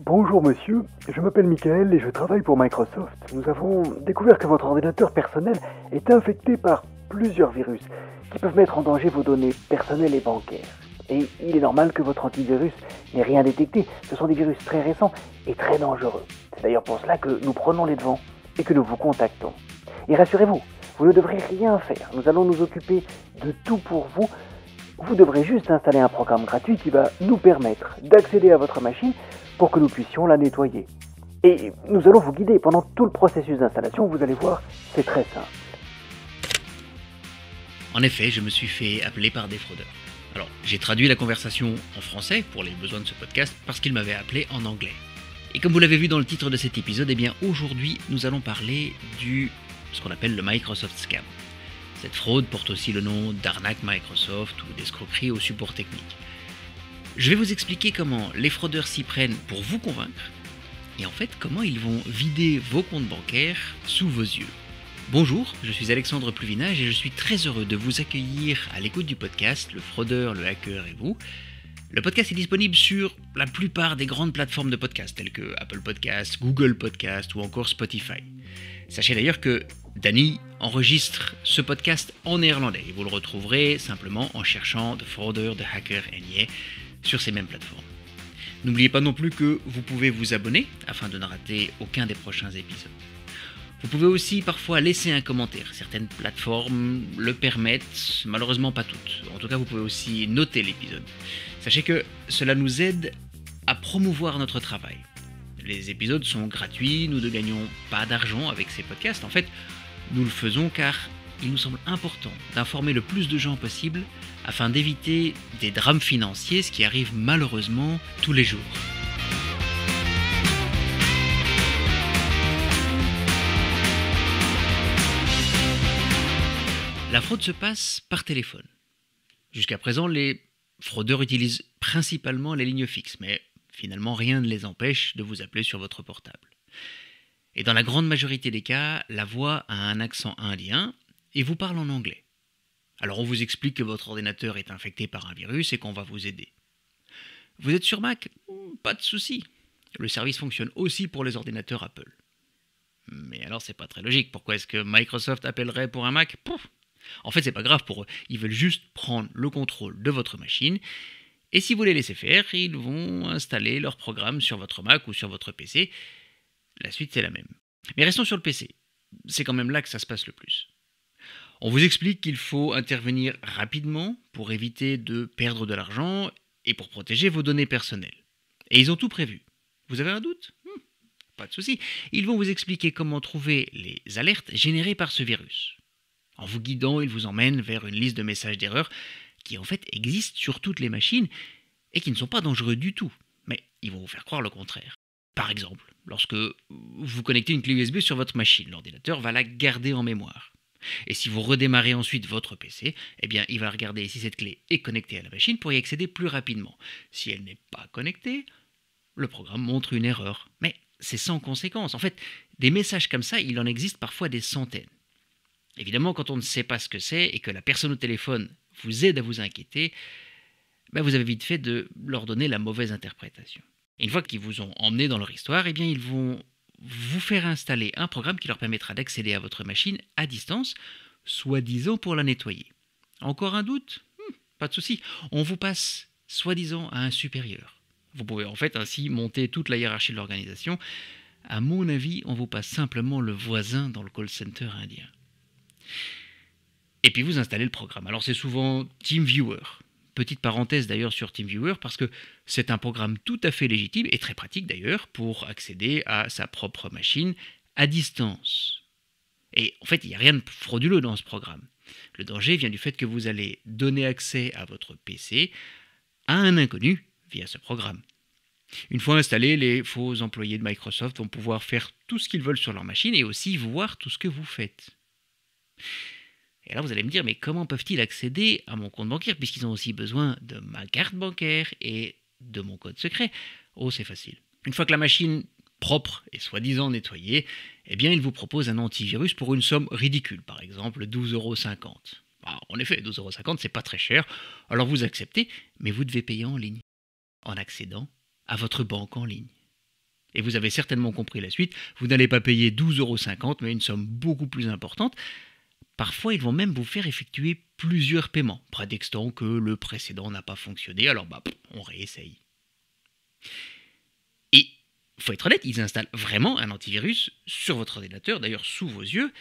Bonjour monsieur, je m'appelle Michael et je travaille pour Microsoft. Nous avons découvert que votre ordinateur personnel est infecté par plusieurs virus qui peuvent mettre en danger vos données personnelles et bancaires. Et il est normal que votre antivirus n'ait rien détecté. Ce sont des virus très récents et très dangereux. C'est d'ailleurs pour cela que nous prenons les devants et que nous vous contactons. Et rassurez-vous, vous ne devrez rien faire. Nous allons nous occuper de tout pour vous. Vous devrez juste installer un programme gratuit qui va nous permettre d'accéder à votre machine pour que nous puissions la nettoyer. Et nous allons vous guider pendant tout le processus d'installation, vous allez voir, c'est très simple. En effet, je me suis fait appeler par des fraudeurs. Alors, j'ai traduit la conversation en français pour les besoins de ce podcast parce qu'ils m'avaient appelé en anglais. Et comme vous l'avez vu dans le titre de cet épisode, eh bien aujourd'hui, nous allons parler ce qu'on appelle le Microsoft Scam. Cette fraude porte aussi le nom d'arnaque Microsoft ou d'escroquerie au support technique. Je vais vous expliquer comment les fraudeurs s'y prennent pour vous convaincre et en fait comment ils vont vider vos comptes bancaires sous vos yeux. Bonjour, je suis Alexandre Pluvinage et je suis très heureux de vous accueillir à l'écoute du podcast Le Fraudeur, le Hacker et vous. Le podcast est disponible sur la plupart des grandes plateformes de podcast telles que Apple Podcasts, Google Podcasts ou encore Spotify. Sachez d'ailleurs que Danny enregistre ce podcast en néerlandais et vous le retrouverez simplement en cherchant The Fraudeur, The Hacker and Yeah sur ces mêmes plateformes. N'oubliez pas non plus que vous pouvez vous abonner afin de ne rater aucun des prochains épisodes. Vous pouvez aussi parfois laisser un commentaire. Certaines plateformes le permettent, malheureusement pas toutes. En tout cas, vous pouvez aussi noter l'épisode. Sachez que cela nous aide à promouvoir notre travail. Les épisodes sont gratuits, nous ne gagnons pas d'argent avec ces podcasts. En fait, nous le faisons car il nous semble important d'informer le plus de gens possible afin d'éviter des drames financiers, ce qui arrive malheureusement tous les jours. La fraude se passe par téléphone. Jusqu'à présent, les fraudeurs utilisent principalement les lignes fixes, mais finalement rien ne les empêche de vous appeler sur votre portable. Et dans la grande majorité des cas, la voix a un accent indien et vous parle en anglais. Alors on vous explique que votre ordinateur est infecté par un virus et qu'on va vous aider. Vous êtes sur Mac ? Pas de souci. Le service fonctionne aussi pour les ordinateurs Apple. Mais alors c'est pas très logique. Pourquoi est-ce que Microsoft appellerait pour un Mac ? En fait, c'est pas grave pour eux. Ils veulent juste prendre le contrôle de votre machine. Et si vous les laissez faire, ils vont installer leur programme sur votre Mac ou sur votre PC. La suite, c'est la même. Mais restons sur le PC. C'est quand même là que ça se passe le plus. On vous explique qu'il faut intervenir rapidement pour éviter de perdre de l'argent et pour protéger vos données personnelles. Et ils ont tout prévu. Vous avez un doute ? Pas de souci. Ils vont vous expliquer comment trouver les alertes générées par ce virus. En vous guidant, ils vous emmènent vers une liste de messages d'erreur qui en fait existent sur toutes les machines et qui ne sont pas dangereux du tout. Mais ils vont vous faire croire le contraire. Par exemple, lorsque vous connectez une clé USB sur votre machine, l'ordinateur va la garder en mémoire. Et si vous redémarrez ensuite votre PC, eh bien, il va regarder si cette clé est connectée à la machine pour y accéder plus rapidement. Si elle n'est pas connectée, le programme montre une erreur. Mais c'est sans conséquence. En fait, des messages comme ça, il en existe parfois des centaines. Évidemment, quand on ne sait pas ce que c'est et que la personne au téléphone vous aide à vous inquiéter, vous avez vite fait de leur donner la mauvaise interprétation. Et une fois qu'ils vous ont emmené dans leur histoire, eh bien, ils vont vous faire installer un programme qui leur permettra d'accéder à votre machine à distance, soi-disant pour la nettoyer. Encore un doute ? Pas de souci. On vous passe soi-disant à un supérieur. Vous pouvez en fait ainsi monter toute la hiérarchie de l'organisation. À mon avis, on vous passe simplement le voisin dans le call center indien. Et puis vous installez le programme. Alors c'est souvent TeamViewer. Petite parenthèse d'ailleurs sur TeamViewer parce que c'est un programme tout à fait légitime et très pratique d'ailleurs pour accéder à sa propre machine à distance. Et en fait, il n'y a rien de frauduleux dans ce programme. Le danger vient du fait que vous allez donner accès à votre PC à un inconnu via ce programme. Une fois installés, les faux employés de Microsoft vont pouvoir faire tout ce qu'ils veulent sur leur machine et aussi voir tout ce que vous faites. Et là, vous allez me dire, mais comment peuvent-ils accéder à mon compte bancaire puisqu'ils ont aussi besoin de ma carte bancaire et de mon code secret ? Oh, c'est facile. Une fois que la machine propre et soi-disant nettoyée, eh bien, ils vous proposent un antivirus pour une somme ridicule, par exemple 12,50 €. En effet, 12,50 €, c'est pas très cher, alors vous acceptez, mais vous devez payer en ligne, en accédant à votre banque en ligne. Et vous avez certainement compris la suite, vous n'allez pas payer 12,50 €, mais une somme beaucoup plus importante. Parfois, ils vont même vous faire effectuer plusieurs paiements, prétextant que le précédent n'a pas fonctionné, alors on réessaye. Et, faut être honnête, ils installent vraiment un antivirus sur votre ordinateur, d'ailleurs sous vos yeux,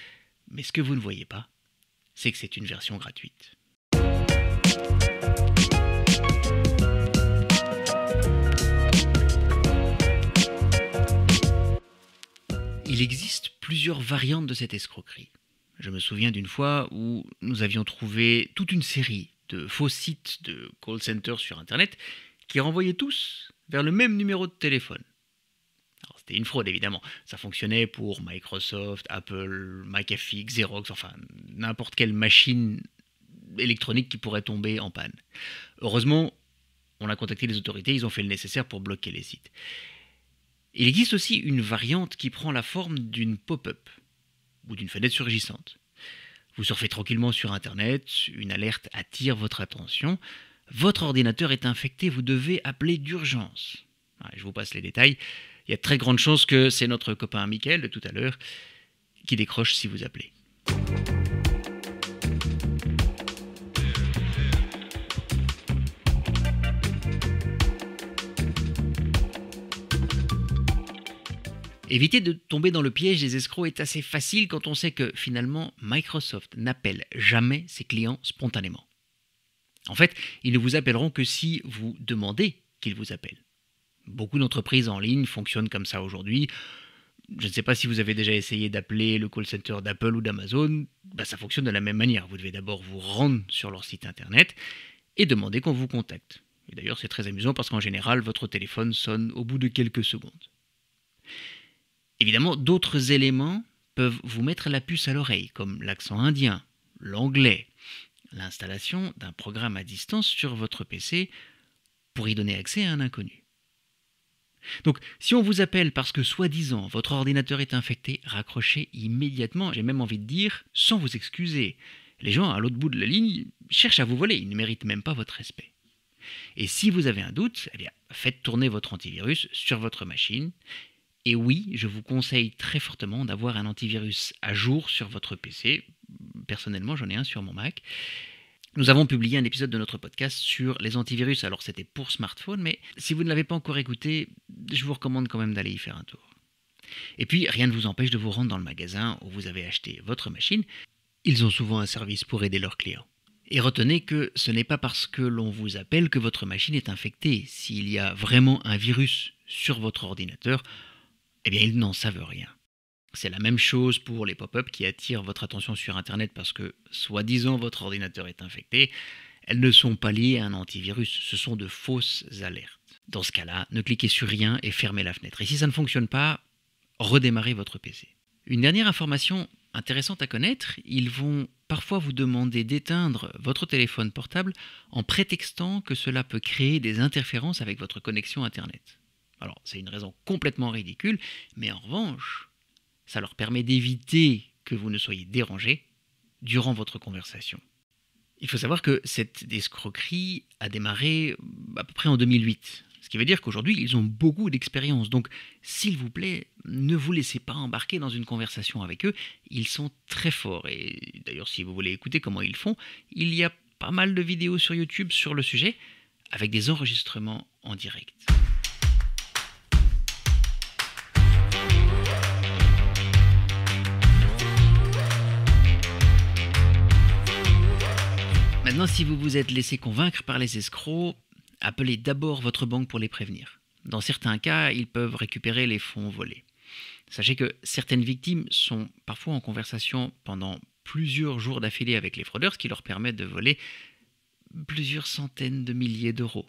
mais ce que vous ne voyez pas, c'est que c'est une version gratuite. Il existe plusieurs variantes de cette escroquerie. Je me souviens d'une fois où nous avions trouvé toute une série de faux sites de call center sur Internet qui renvoyaient tous vers le même numéro de téléphone. Alors, c'était une fraude évidemment, ça fonctionnait pour Microsoft, Apple, McAfee, Xerox, enfin n'importe quelle machine électronique qui pourrait tomber en panne. Heureusement, on a contacté les autorités, ils ont fait le nécessaire pour bloquer les sites. Il existe aussi une variante qui prend la forme d'une pop-up ou d'une fenêtre surgissante. Vous surfez tranquillement sur Internet, une alerte attire votre attention, votre ordinateur est infecté, vous devez appeler d'urgence. Je vous passe les détails, il y a de très grandes chances que c'est notre copain Mickaël de tout à l'heure qui décroche si vous appelez. Éviter de tomber dans le piège des escrocs est assez facile quand on sait que finalement Microsoft n'appelle jamais ses clients spontanément. En fait, ils ne vous appelleront que si vous demandez qu'ils vous appellent. Beaucoup d'entreprises en ligne fonctionnent comme ça aujourd'hui. Je ne sais pas si vous avez déjà essayé d'appeler le call center d'Apple ou d'Amazon, ça fonctionne de la même manière. Vous devez d'abord vous rendre sur leur site internet et demander qu'on vous contacte. Et d'ailleurs, c'est très amusant parce qu'en général, votre téléphone sonne au bout de quelques secondes. Évidemment, d'autres éléments peuvent vous mettre la puce à l'oreille, comme l'accent indien, l'anglais, l'installation d'un programme à distance sur votre PC pour y donner accès à un inconnu. Donc, si on vous appelle parce que, soi-disant, votre ordinateur est infecté, raccrochez immédiatement, j'ai même envie de dire, sans vous excuser. Les gens à l'autre bout de la ligne cherchent à vous voler, ils ne méritent même pas votre respect. Et si vous avez un doute, faites tourner votre antivirus sur votre machine. Et oui, je vous conseille très fortement d'avoir un antivirus à jour sur votre PC. Personnellement, j'en ai un sur mon Mac. Nous avons publié un épisode de notre podcast sur les antivirus. Alors, c'était pour smartphone, mais si vous ne l'avez pas encore écouté, je vous recommande quand même d'aller y faire un tour. Et puis, rien ne vous empêche de vous rendre dans le magasin où vous avez acheté votre machine. Ils ont souvent un service pour aider leurs clients. Et retenez que ce n'est pas parce que l'on vous appelle que votre machine est infectée. S'il y a vraiment un virus sur votre ordinateur, ils n'en savent rien. C'est la même chose pour les pop-up qui attirent votre attention sur Internet parce que, soi-disant, votre ordinateur est infecté. Elles ne sont pas liées à un antivirus, ce sont de fausses alertes. Dans ce cas-là, ne cliquez sur rien et fermez la fenêtre. Et si ça ne fonctionne pas, redémarrez votre PC. Une dernière information intéressante à connaître, ils vont parfois vous demander d'éteindre votre téléphone portable en prétextant que cela peut créer des interférences avec votre connexion Internet. Alors, c'est une raison complètement ridicule, mais en revanche, ça leur permet d'éviter que vous ne soyez dérangé durant votre conversation. Il faut savoir que cette escroquerie a démarré à peu près en 2008, ce qui veut dire qu'aujourd'hui, ils ont beaucoup d'expérience. Donc, s'il vous plaît, ne vous laissez pas embarquer dans une conversation avec eux, ils sont très forts. Et d'ailleurs, si vous voulez écouter comment ils font, il y a pas mal de vidéos sur YouTube sur le sujet, avec des enregistrements en direct. Maintenant, si vous vous êtes laissé convaincre par les escrocs, appelez d'abord votre banque pour les prévenir. Dans certains cas, ils peuvent récupérer les fonds volés. Sachez que certaines victimes sont parfois en conversation pendant plusieurs jours d'affilée avec les fraudeurs, ce qui leur permet de voler plusieurs centaines de milliers d'euros.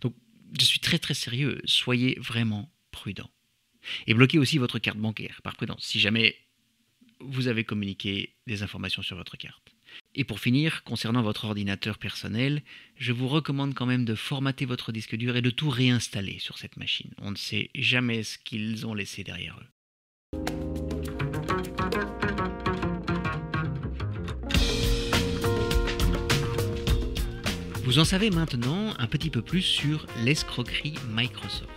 Donc, je suis très très sérieux, soyez vraiment prudents. Et bloquez aussi votre carte bancaire, par prudence, si jamais vous avez communiqué des informations sur votre carte. Et pour finir, concernant votre ordinateur personnel, je vous recommande quand même de formater votre disque dur et de tout réinstaller sur cette machine. On ne sait jamais ce qu'ils ont laissé derrière eux. Vous en savez maintenant un petit peu plus sur l'escroquerie Microsoft.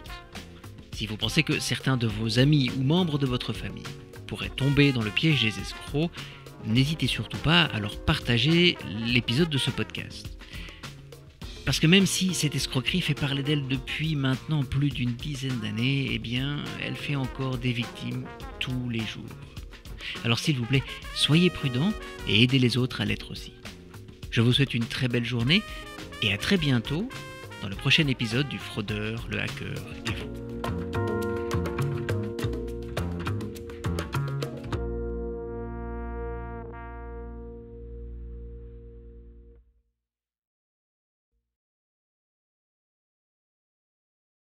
Si vous pensez que certains de vos amis ou membres de votre famille pourraient tomber dans le piège des escrocs, n'hésitez surtout pas à leur partager l'épisode de ce podcast. Parce que même si cette escroquerie fait parler d'elle depuis maintenant plus d'une dizaine d'années, eh bien, elle fait encore des victimes tous les jours. Alors s'il vous plaît, soyez prudents et aidez les autres à l'être aussi. Je vous souhaite une très belle journée et à très bientôt dans le prochain épisode du Fraudeur, le hacker et vous.